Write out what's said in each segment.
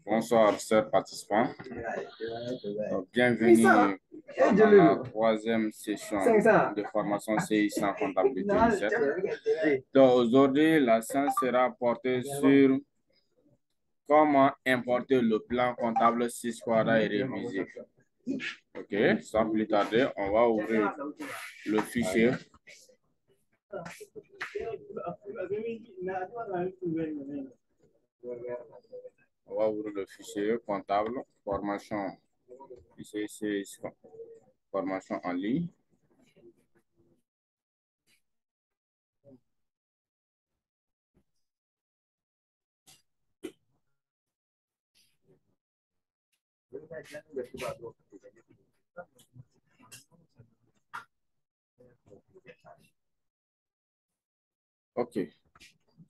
Bonsoir, chers participants. Bienvenue à la troisième session de formation CIC en comptabilité 17. Donc, aujourd'hui, la séance sera portée sur comment importer le plan comptable 6 quadra et réviser. OK, sans plus tarder, on va ouvrir le fichier. On va ouvrir le fichier comptable, formation, ici, formation en ligne. OK.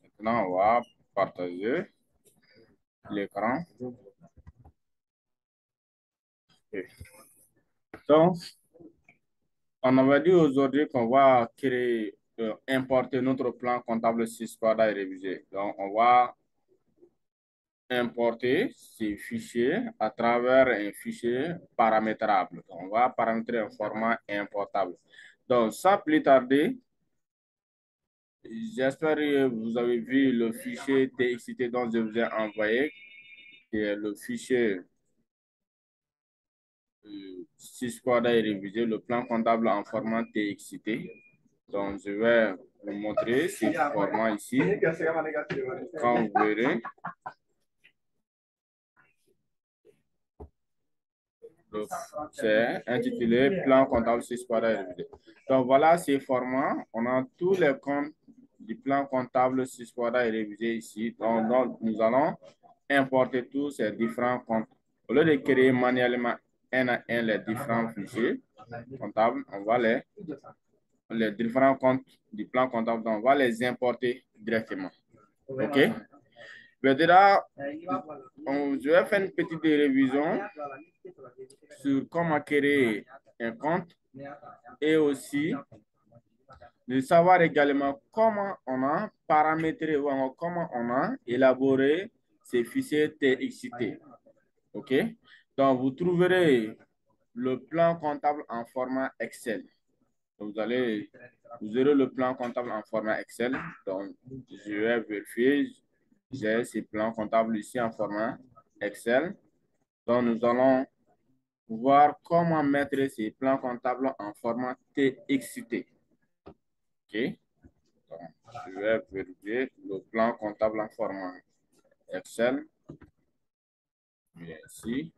Maintenant, on va partager l'écran. Okay. Donc, on avait dit aujourd'hui qu'on va créer, importer notre plan comptable 6 quadra et réviser. Donc, on va importer ces fichiers à travers un fichier paramétrable. Donc, on va paramétrer un format importable. Donc, sans plus tarder, j'espère que vous avez vu le fichier TXT dont je vous ai envoyé, qui est le fichier 6 quadra et réviser, le plan comptable en format TXT. Donc, je vais vous montrer ce format ici. Quand vous verrez, c'est intitulé plan comptable 6 quadra et révisé. Donc, voilà ces formats. On a tous les comptes du plan comptable 6 quadra et révisé ici. Donc, nous allons importer tous ces différents comptes. Au lieu de créer manuellement un à un les différents fichiers comptables, on va les différents comptes du plan comptable, donc on va les importer directement. OK? Maintenant, je vais faire une petite révision sur comment créer un compte et aussi de savoir également comment on a paramétré ou comment on a élaboré ces fichiers TXT. OK? Donc, vous trouverez le plan comptable en format Excel. Donc, vous aurez le plan comptable en format Excel. Donc, je vais vérifier. J'ai ces plans comptables ici en format Excel. Donc, nous allons voir comment mettre ces plans comptables en format TXT. OK? Donc, je vais vérifier le plan comptable en format Excel. Bien ici.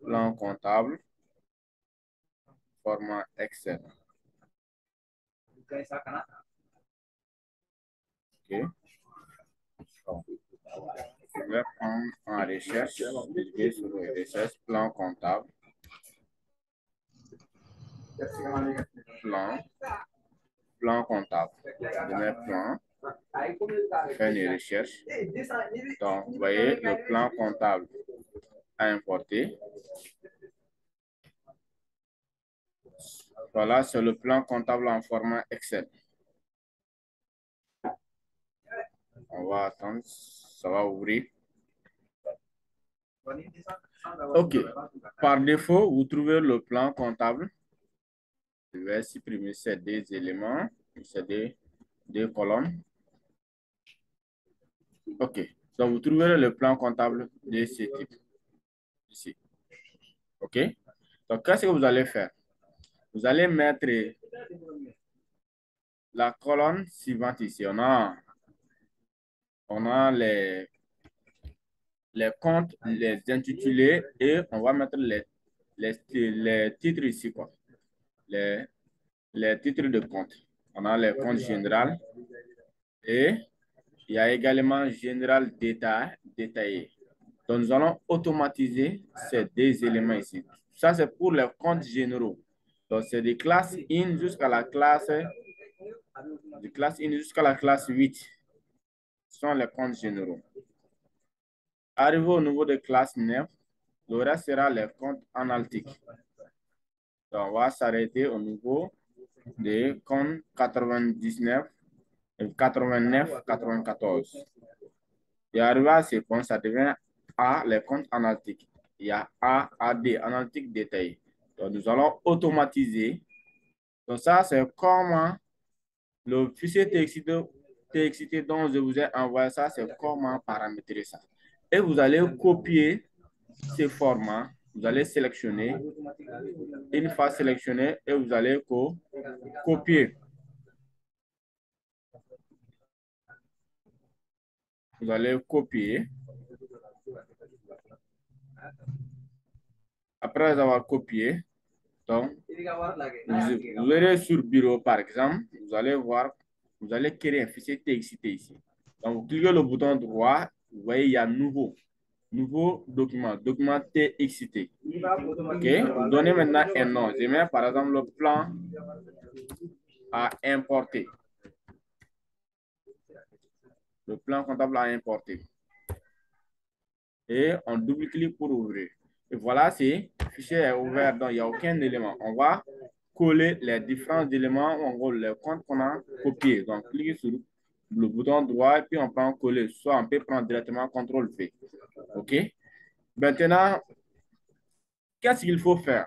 Plan comptable, format Excel. OK. Donc, je vais prendre en recherche, je vais sur les recherches, plan comptable, plan comptable. Je mets plan, je fais une recherche. Donc, vous voyez le plan comptable à importer. Voilà, c'est le plan comptable en format Excel. On va attendre, ça va ouvrir. OK. Par défaut, vous trouvez le plan comptable. Je vais supprimer ces deux éléments, ces deux colonnes. OK. Donc, vous trouverez le plan comptable de ce type. Ici. OK. Donc, qu'est-ce que vous allez faire? Vous allez mettre la colonne suivante ici. On a les comptes, les intitulés et on va mettre les titres ici, quoi. Les titres de compte. On a les comptes généraux et il y a également général détaillé. Donc, nous allons automatiser ces deux éléments ici. Ça, c'est pour les comptes généraux. Donc, c'est de classe 1 jusqu'à la classe 8. Ce sont les comptes généraux. Arrivé au niveau de classe 9, le reste sera les comptes analytiques. Donc, on va s'arrêter au niveau de compte 99, 89, 94. Et arrivé à ces comptes, ça devient A, les comptes analytiques. Il y a A, AD, analytique détaillé. Donc, nous allons automatiser. Donc, ça, c'est comment le fichier TXT dont je vous ai envoyé ça, c'est comment paramétrer ça. Et vous allez copier ces formats. Vous allez sélectionner. Une fois sélectionné, et vous allez copier. Vous allez copier. Après avoir copié, donc, vous verrez sur bureau, par exemple, vous allez voir, vous allez créer un fichier TXT ici. Donc, vous cliquez le bouton droit, vous voyez, il y a nouveau document, document TXT. OK? Vous donnez maintenant un nom. Je mets par exemple le plan à importer. Le plan comptable à importer. Et on double-clique pour ouvrir. Et voilà, c'est le fichier est ouvert, donc il n'y a aucun élément. On va coller les différents éléments, en gros, les comptes qu'on a copiés. Donc, cliquez sur le bouton droit et puis on prend coller. Soit on peut prendre directement CTRL-V. OK? Maintenant, qu'est-ce qu'il faut faire?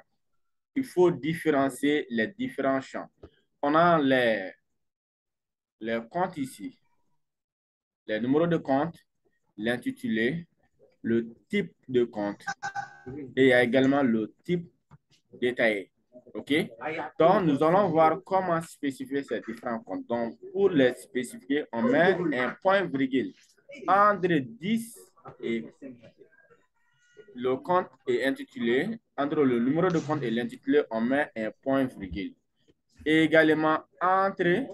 Il faut différencier les différents champs. On a les comptes ici, les numéros de compte, l'intitulé, le type de compte et il y a également le type détaillé. OK? Donc, nous allons voir comment spécifier ces différents comptes. Donc, pour les spécifier, on met un point virgule entre 10 et le compte est intitulé. Entre le numéro de compte et l'intitulé, on met un point virgule. Et également, entre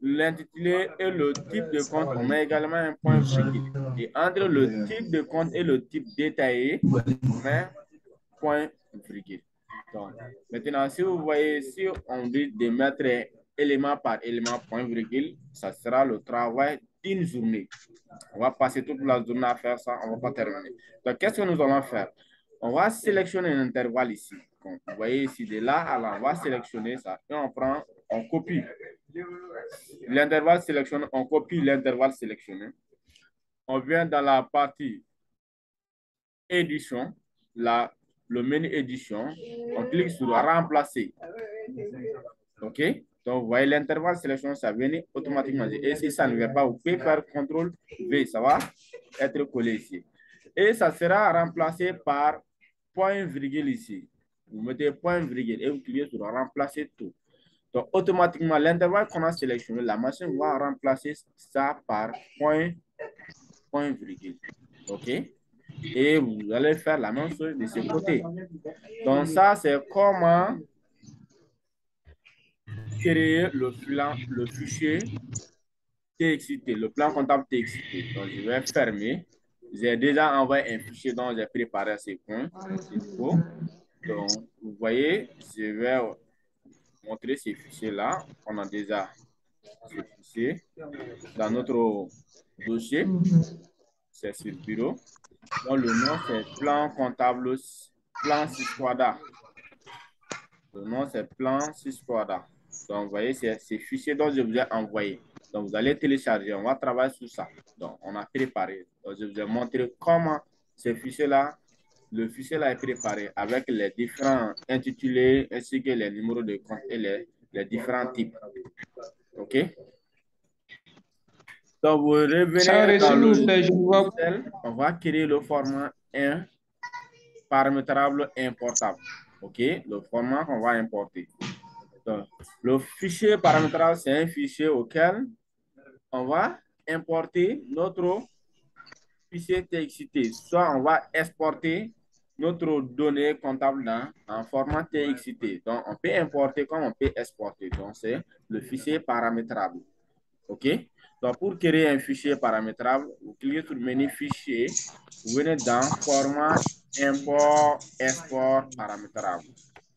l'intitulé et le type de compte, on met également un point virgule. Et entre le type de compte et le type détaillé, on met point virgule. Donc, maintenant, si vous voyez, si on dit de mettre élément par élément, point virgule, ça sera le travail d'une journée. On va passer toute la journée à faire ça, on ne va pas terminer. Donc, qu'est-ce que nous allons faire? On va sélectionner un intervalle ici. Donc, vous voyez ici, de là à là, on va sélectionner ça et on copie. L'intervalle sélectionné, on copie l'intervalle sélectionné. On vient dans la partie édition, le menu édition, on clique sur remplacer. OK? Donc, vous voyez l'intervalle sélection, ça vient automatiquement. Et si ça ne vient pas, vous pouvez faire CTRL V, ça va être collé ici. Et ça sera remplacé par point virgule ici. Vous mettez point virgule et vous cliquez sur remplacer tout. Donc, automatiquement, l'intervalle qu'on a sélectionné, la machine va remplacer ça par point virgule. OK? Et vous allez faire la même chose de ce côté. Donc, ça, c'est comment créer le fichier TXT, le plan comptable TXT. Donc, je vais fermer. J'ai déjà envoyé un fichier dont j'ai préparé ces points. Donc, vous voyez, je vais montrer ces fichiers-là. On a déjà ces fichiers dans notre dossier. C'est sur le bureau. Donc, le nom, c'est plan comptable, plan 6 quadra. Le nom, c'est plan 6 quadra. Donc, vous voyez, c'est ces fichiers dont je vous ai envoyé. Donc, vous allez télécharger. On va travailler sur ça. Donc, on a préparé. Donc, je vous ai montré comment ces fichiers-là, le fichier-là est préparé avec les différents intitulés ainsi que les numéros de compte et les différents types. OK? Donc, vous revenez dans le logiciel. On va créer le format 1 paramétrable importable. OK? Le format qu'on va importer. Donc, le fichier paramétrable, c'est un fichier auquel on va importer notre fichier TXT. Soit on va exporter notre donnée comptable en format TXT. Donc, on peut importer comme on peut exporter. Donc, c'est le fichier paramétrable. OK? Donc, pour créer un fichier paramétrable, vous cliquez sur le menu fichier. Vous venez dans format import, export, paramétrable.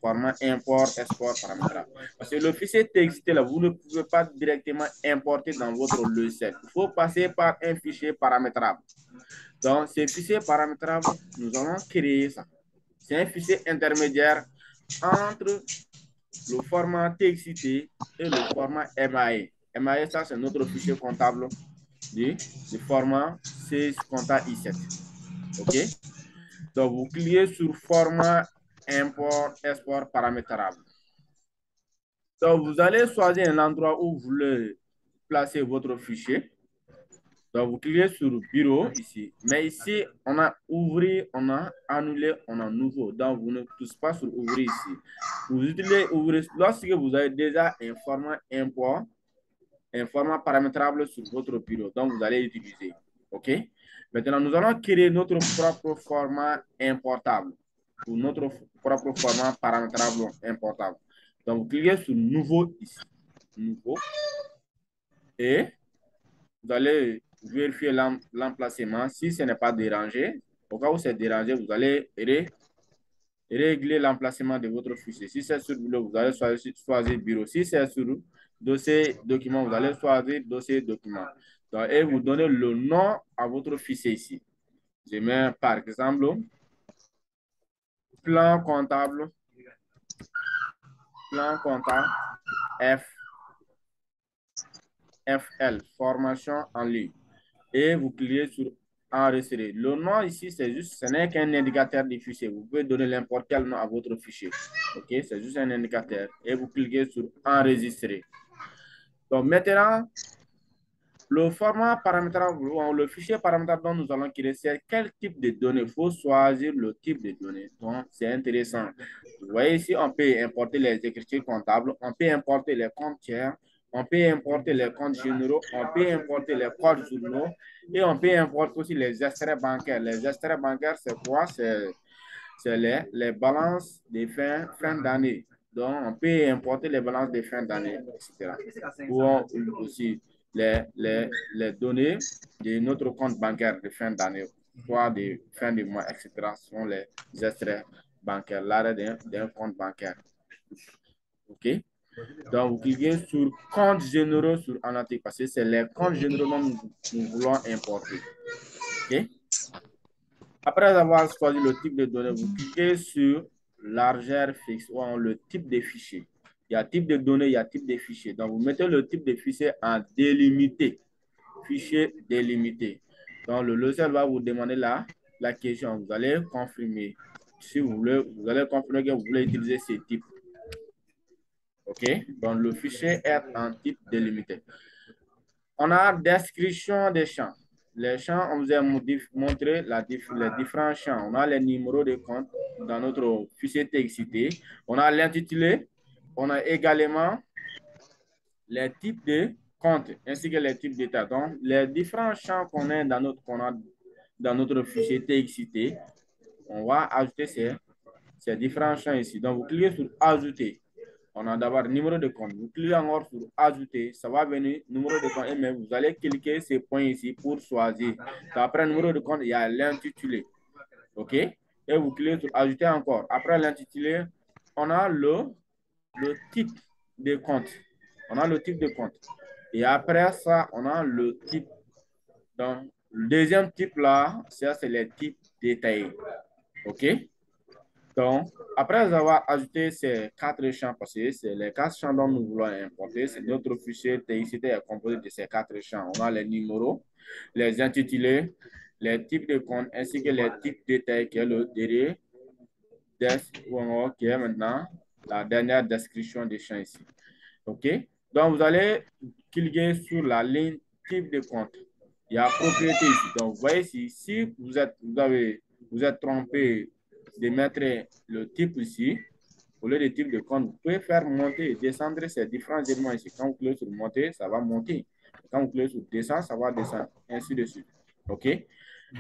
Format import, export, paramétrable. Parce que le fichier TXT, là, vous ne pouvez pas directement importer dans votre logiciel. Il faut passer par un fichier paramétrable. Donc, ce fichier paramétrable, nous allons créer ça. C'est un fichier intermédiaire entre le format TXT et le format MAE. MAE, ça, c'est notre fichier comptable du format 16 compta I7. OK? Donc, vous cliquez sur format import, export paramétrable. Donc, vous allez choisir un endroit où vous voulez placer votre fichier. Donc, vous cliquez sur bureau ici. Mais ici, on a ouvrir, on a annulé, on a nouveau. Donc, vous ne touchez pas sur ouvrir ici. Vous utilisez ouvrir lorsque vous avez déjà un format import, un format paramétrable sur votre bureau. Donc, vous allez utiliser. OK? Maintenant, nous allons créer notre propre format importable ou notre propre format paramétrable importable. Donc, vous cliquez sur nouveau ici. Nouveau. Et vous allez vérifier l'emplacement. Si ce n'est pas dérangé, au cas où c'est dérangé, vous allez régler l'emplacement de votre fichier. Si c'est sur bureau, vous allez choisir bureau. Si c'est sur dossier document, vous allez choisir dossier document. Donc, et vous donnez le nom à votre fichier ici. Je mets par exemple plan comptable F, FL, formation en ligne. Et vous cliquez sur enregistrer. Le nom ici, c'est juste, ce n'est qu'un indicateur du fichier. Vous pouvez donner n'importe quel nom à votre fichier. OK, c'est juste un indicateur. Et vous cliquez sur enregistrer. Donc maintenant, le format paramétrable, le fichier paramétrable dont nous allons créer, c'est quel type de données. Il faut choisir le type de données. Donc, c'est intéressant. Vous voyez ici, on peut importer les écritures comptables, on peut importer les comptes tiers, on peut importer les comptes généraux, on peut importer les codes journaux et on peut importer aussi les extraits bancaires. Les extraits bancaires, c'est quoi? C'est les balances de fin d'année. Donc, on peut importer les balances de fin d'année, etc. Ou aussi les données de notre compte bancaire de fin d'année, soit de fin de mois, etc. sont les extraits bancaires, l'arrêt d'un compte bancaire. OK? Donc, vous cliquez sur compte généraux sur analytique parce que c'est les comptes généraux dont nous voulons importer. OK? Après avoir choisi le type de données, vous cliquez sur largeur fixe ou le type de fichier. Il y a type de données, il y a type de fichier. Donc, vous mettez le type de fichier en délimité. Fichier délimité. Donc, le logiciel va vous demander la question. Vous allez confirmer. Si vous voulez, vous allez confirmer que vous voulez utiliser ce type. OK? Donc, le fichier est en type délimité. On a description des champs. Les champs, on vous a montré les différents champs. On a les numéros de compte dans notre fichier TXT. On a l'intitulé. On a également les types de comptes ainsi que les types d'état. Donc, les différents champs qu'on a dans notre fichier TXT, on va ajouter ces différents champs ici. Donc, vous cliquez sur Ajouter. On a d'abord numéro de compte. Vous cliquez encore sur Ajouter. Ça va venir numéro de compte. Et même, vous allez cliquer ces points ici pour choisir. Après numéro de compte, il y a l'intitulé. OK? Et vous cliquez sur Ajouter encore. Après l'intitulé, on a le type de compte. On a le type de compte. Et après ça, on a le type. Donc, le deuxième type là, ça, c'est les types détaillés. OK? Donc, après avoir ajouté ces quatre champs, parce que c'est les quatre champs dont nous voulons importer, c'est notre fichier TXT est composé de ces quatre champs. On a les numéros, les intitulés, les types de comptes, ainsi que les types détaillés, qui est le derrière, qui est maintenant la dernière description des champs ici. OK? Donc, vous allez cliquer sur la ligne type de compte. Il y a propriété ici. Donc, vous voyez ici, si vous êtes trompé de mettre le type ici, au lieu de type de compte, vous pouvez faire monter et descendre ces différents éléments ici. Quand vous cliquez sur monter, ça va monter. Quand vous cliquez sur descendre, ça va descendre, ainsi de suite. OK?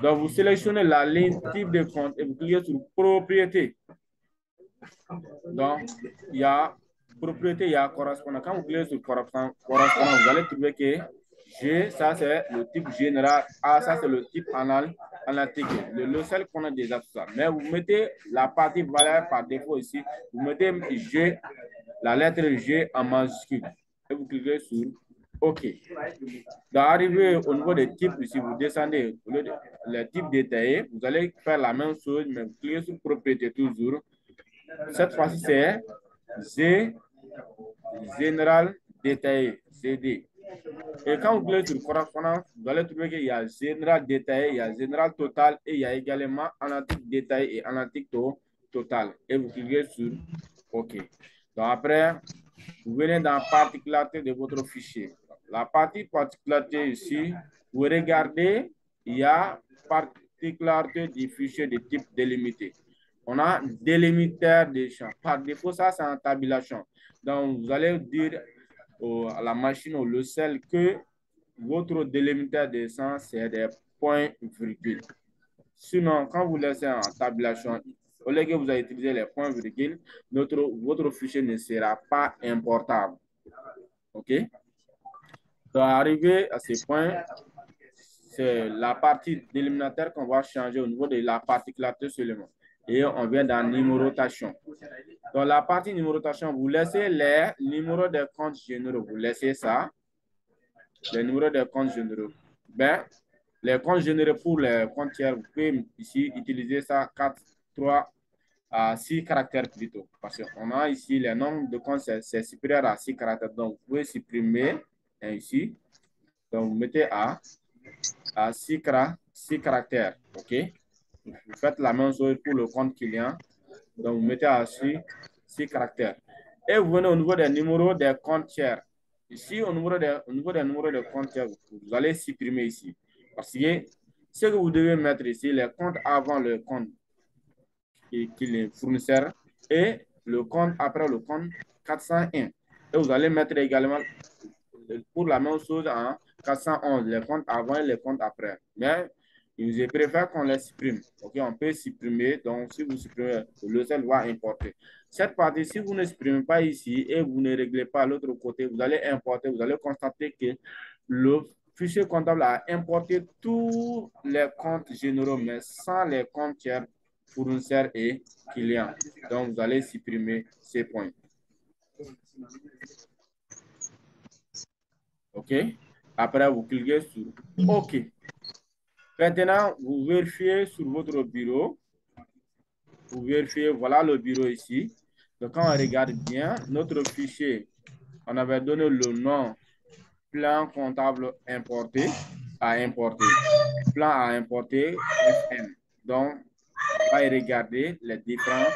Donc, vous sélectionnez la ligne type de compte et vous cliquez sur propriété. Donc, il y a propriété, il y a correspondant. Quand vous cliquez sur correspondant, vous allez trouver que G, ça c'est le type général, A, ça c'est le type analytique. Le seul qu'on a déjà tout ça. Mais vous mettez la partie valeur par défaut ici, vous mettez G, la lettre G en majuscule. Et vous cliquez sur OK. D'arriver au niveau des types, si vous descendez les types détaillés, vous allez faire la même chose, mais vous cliquez sur propriété toujours. Cette fois-ci, c'est Général détaillé, CD. Et quand vous cliquez sur correspondance, vous allez trouver qu'il y a général détaillé, il y a général total et il y a également analytique détaillé et analytique total. Et vous cliquez sur OK. Donc après, vous venez dans la particularité de votre fichier. La partie particularité ici, vous regardez, il y a particularité du fichier de type délimité. On a délimitaire des champs. Par défaut, ça, c'est en tabulation. Donc, vous allez dire à la machine, au logiciel, que votre délimitaire des champs, c'est des points virgules. Sinon, quand vous laissez en tabulation, au lieu que vous avez utilisé les points virgules, votre fichier ne sera pas importable. OK? Donc, arrivé à ce point, c'est la partie délimitaire qu'on va changer au niveau de la particularité seulement. Et on vient dans numérotation. Dans la partie numérotation, vous laissez les numéros des comptes généraux. Vous laissez ça, les numéros des comptes généraux. Ben, les comptes généraux pour les comptes tiers, vous pouvez ici utiliser ça 4, 3 à 6 caractères plutôt. Parce qu'on a ici les nombres de comptes, c'est supérieur à 6 caractères. Donc, vous pouvez supprimer ici. Donc, vous mettez à 6 caractères. OK? Vous faites la même chose pour le compte client. Donc, vous mettez à 6 caractères. Et vous venez au niveau des numéros des comptes tiers. Ici, au niveau des numéros des comptes tiers, vous allez supprimer ici. Parce que ce que vous devez mettre ici, les comptes avant le compte qui est fournisseur et le compte après le compte 401. Et vous allez mettre également pour la même chose en 411, les comptes avant et les comptes après. Mais je préfère qu'on les supprime. OK, on peut supprimer. Donc, si vous supprimez, le logiciel va importer. Cette partie, si vous ne supprimez pas ici et vous ne réglez pas l'autre côté, vous allez importer, vous allez constater que le fichier comptable a importé tous les comptes généraux, mais sans les comptes tiers, fournisseurs et clients. Donc, vous allez supprimer ces points. OK? Après, vous cliquez sur OK. Maintenant, vous vérifiez sur votre bureau. Vous vérifiez, voilà le bureau ici. Donc, quand on regarde bien, notre fichier, on avait donné le nom plan comptable importé à importer. Plan à importer, FN. Donc, on va regarder les différents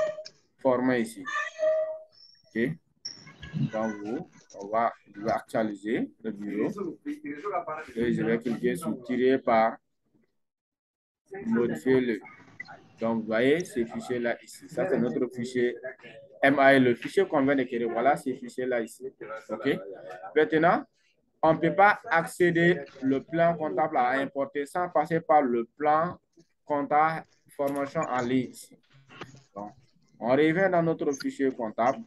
formats ici. OK? Donc, on va actualiser le bureau. Et je vais cliquer sur tirer par modifier le. Donc, vous voyez ces fichiers-là ici. Ça, c'est notre fichier MAI, le fichier qu'on vient de créer. Voilà ces fichiers-là ici. OK? Maintenant, on ne peut pas accéder le plan comptable à importer sans passer par le plan comptable formation en ligne. Donc, on revient dans notre fichier comptable.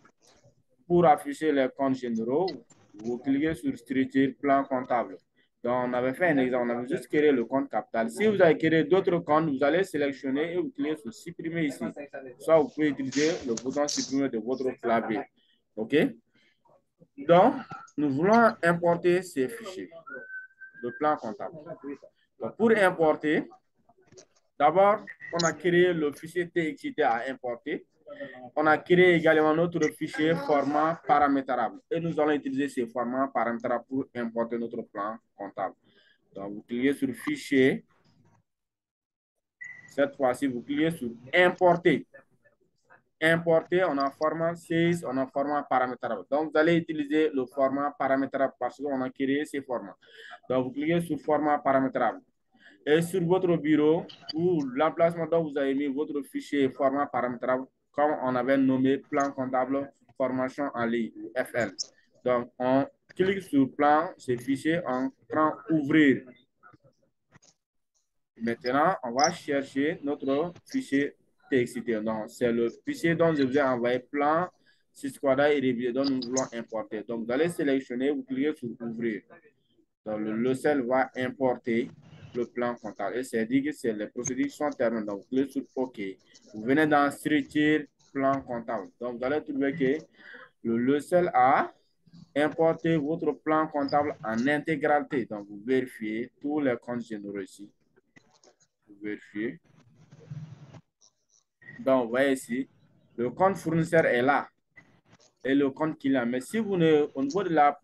Pour afficher les comptes généraux, vous cliquez sur structure plan comptable. Donc, on avait fait un exemple, on avait juste créé le compte capital. Si vous avez créé d'autres comptes, vous allez sélectionner et vous cliquez sur supprimer ici. Soit vous pouvez utiliser le bouton supprimer de votre clavier. OK? Donc, nous voulons importer ces fichiers, le plan comptable. Donc, pour importer, d'abord, on a créé le fichier TXT à importer. On a créé également notre fichier format paramétrable et nous allons utiliser ce format paramétrable pour importer notre plan comptable. Donc, vous cliquez sur fichier. Cette fois-ci, vous cliquez sur importer. Importer, on a format 6, on a format paramétrable. Donc, vous allez utiliser le format paramétrable parce qu'on a créé ces formats. Donc, vous cliquez sur format paramétrable. Et sur votre bureau ou l'emplacement dont vous avez mis votre fichier format paramétrable, comme on avait nommé plan comptable formation en ligne, FL. Donc, on clique sur plan, ce fichier, on prend ouvrir. Maintenant, on va chercher notre fichier TXT. Donc, c'est le fichier dont je vous ai envoyé plan, sysquada et révisé dont nous voulons importer. Donc, vous allez sélectionner, vous cliquez sur ouvrir. Donc, le logiciel va importer le plan comptable. Et c'est dit que les procédures sont terminées. Donc, vous cliquez sur OK. Vous venez dans structure plan comptable. Donc, vous allez trouver que le logiciel a importé votre plan comptable en intégralité. Donc, vous vérifiez tous les comptes généraux ici. Vous vérifiez. Donc, vous voyez ici, le compte fournisseur est là. et le compte client. Mais si vous ne, au niveau de la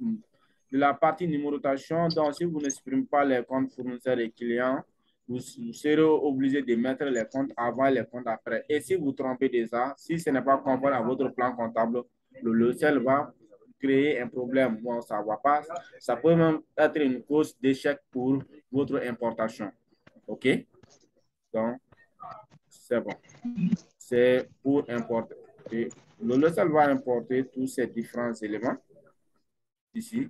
partie numérotation, donc si vous ne supprimez pas les comptes fournisseurs et clients, vous serez obligé de mettre les comptes avant et les comptes après. Et si vous trompez déjà, si ce n'est pas conforme à votre plan comptable, le logiciel va créer un problème. Bon, ça va pas. Ça peut même être une cause d'échec pour votre importation. OK? Donc, c'est bon. C'est pour importer. Et le logiciel va importer tous ces différents éléments ici.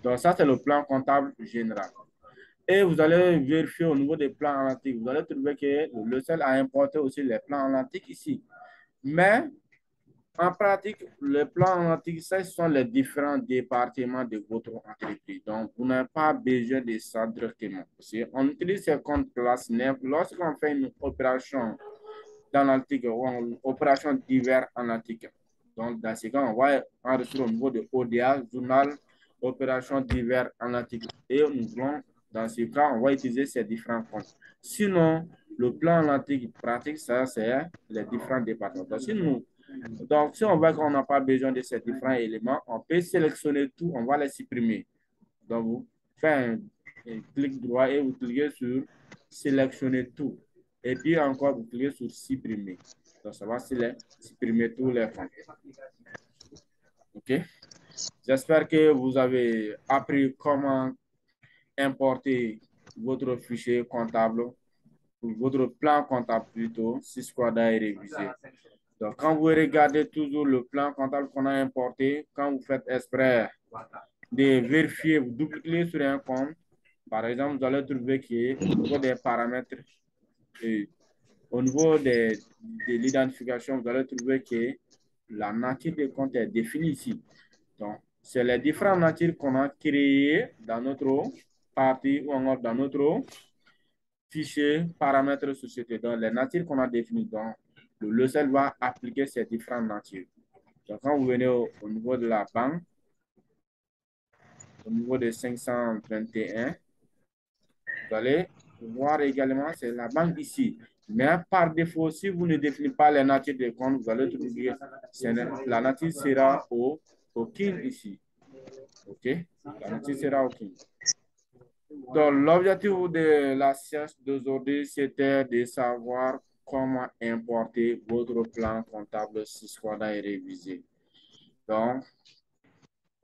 Donc, ça, c'est le plan comptable général. Et vous allez vérifier au niveau des plans analytiques. Vous allez trouver que le logiciel a importé aussi les plans analytiques ici. Mais en pratique, les plans analytiques, ce sont les différents départements de votre entreprise. Donc, vous n'avez pas besoin de ça directement. On utilise ces comptes classe lorsqu'on fait une opération d'analytique ou une opération divers analytique. Donc, dans ce cas, on va enregistrer au niveau de ODA, journal, opération divers analytique. Et nous allons, dans ce cas, on va utiliser ces différents comptes. Sinon, le plan analytique pratique, ça, c'est les différents départements. Donc, si on voit qu'on n'a pas besoin de ces différents éléments, on peut sélectionner tout, on va les supprimer. Donc, vous faites un clic droit et vous cliquez sur sélectionner tout. Et puis encore, vous cliquez sur supprimer. Donc, ça va supprimer tous les comptes. OK? J'espère que vous avez appris comment importer votre fichier comptable, votre plan comptable plutôt, si Sysquada est révisé. Donc, quand vous regardez toujours le plan comptable qu'on a importé, quand vous faites exprès de vérifier, vous double-cliquez sur un compte, par exemple, vous allez trouver qu'au niveau des paramètres, et au niveau de l'identification, vous allez trouver que la nature des comptes est définie ici. Donc, c'est les différentes natures qu'on a créées dans notre partie ou encore dans notre fichier paramètres société. Donc, les natures qu'on a définies, donc, le logiciel va appliquer ces différentes natures. Donc, quand vous venez au niveau de la banque, au niveau de 521, vous allez voir également, c'est la banque ici. Mais par défaut, si vous ne définissez pas les natures des comptes, vous allez trouver la nature sera aucune ici. OK? La nature sera aucune. Donc, l'objectif de la séance d'aujourd'hui, c'était de savoir comment importer votre plan comptable Sysquada et réviser. Donc,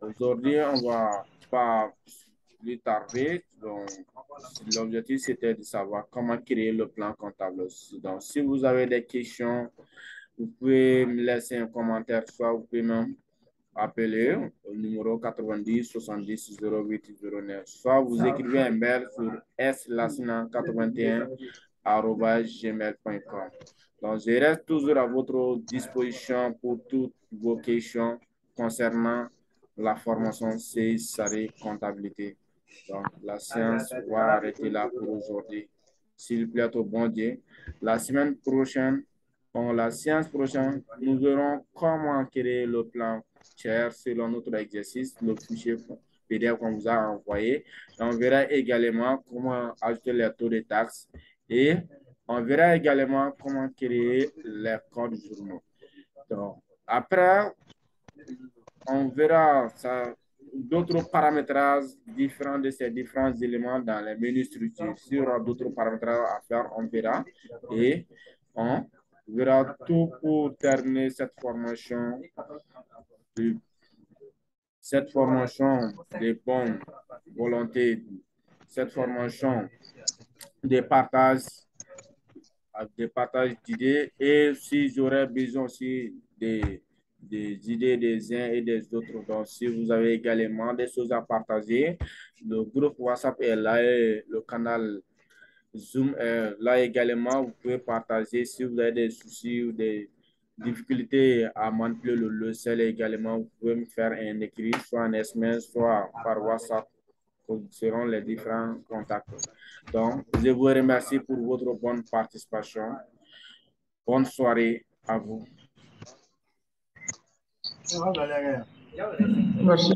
aujourd'hui, on va pas plus tarder. Donc, l'objectif, c'était de savoir comment créer le plan comptable. Donc, si vous avez des questions, vous pouvez me laisser un commentaire, soit vous pouvez même appeler au numéro 90 70 08 09, soit vous écrivez un mail sur slassina81@gmail.com. Donc, je reste toujours à votre disposition pour toutes vos questions concernant la formation CISARI comptabilité. Donc, la séance va arrêter là pour aujourd'hui. S'il plaît au bon Dieu, la semaine prochaine, la séance prochaine, nous verrons comment créer le plan tiers selon notre exercice, le fichier PDF qu'on vous a envoyé. On verra également comment ajouter les taux de taxes et on verra également comment créer les codes journaux. Donc, après, on verra d'autres paramétrages différents de ces différents éléments dans les menus structures. S'il y aura d'autres paramétrages à faire, on verra. Et on verra tout pour terminer cette formation de bonne volonté, cette formation de partage d'idées et si j'aurais besoin aussi des idées des uns et des autres. Donc, si vous avez également des choses à partager, le groupe WhatsApp est là et le canal Zoom est là également. Vous pouvez partager si vous avez des soucis ou des difficultés à manipuler le logiciel également. Vous pouvez me faire un écrit, soit en SMS, soit par WhatsApp seront les différents contacts. Donc, je vous remercie pour votre bonne participation. Bonne soirée à vous. Merci.